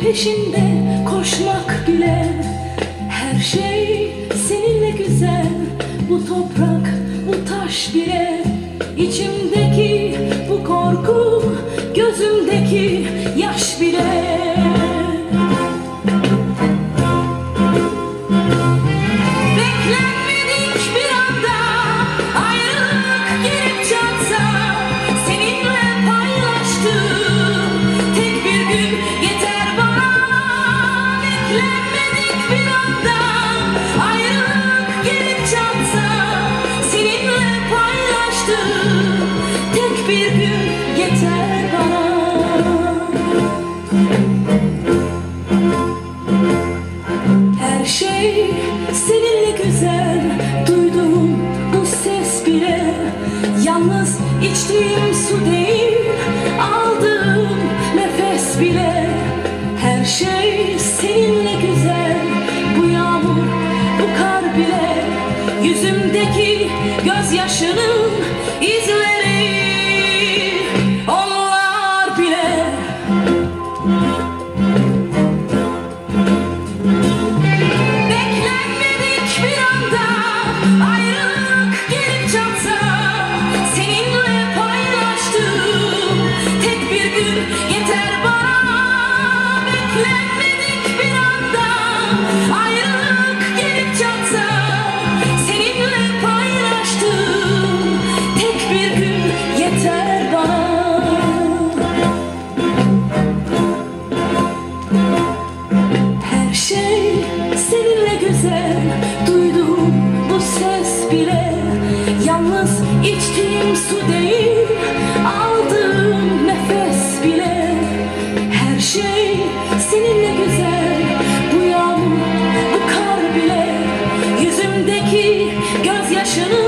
peşinde koşmak bile. Her şey seninle güzel, bu toprak, bu taş bile. İçimdeki bu korku, gözümdeki yaş bile. Tek bir gün yeter bana. Her şey seninle güzel, duyduğum bu ses bile. Yalnız içtiğim su değil, aldığım nefes bile. Her şey seninle güzel, bu yağmur, bu kar bile. Yüzümdeki gözyaşının izleri, onlar bile. Beklenmedik bir anda ayrılık gelip çatsa, seninle paylaştığım tek bir gün yeter bana. Beklenmedik bir anda ayrılık gelip çatsa, seninle paylaştığım tek bir gün yeter bana. Her şey seninle güzel, duyduğum bu ses bile. Yalnız içtiğim su değil, aldığım nefes bile. Her şey seninle güzel, bu yağmur, bu kar bile. Yüzümdeki gözyaşının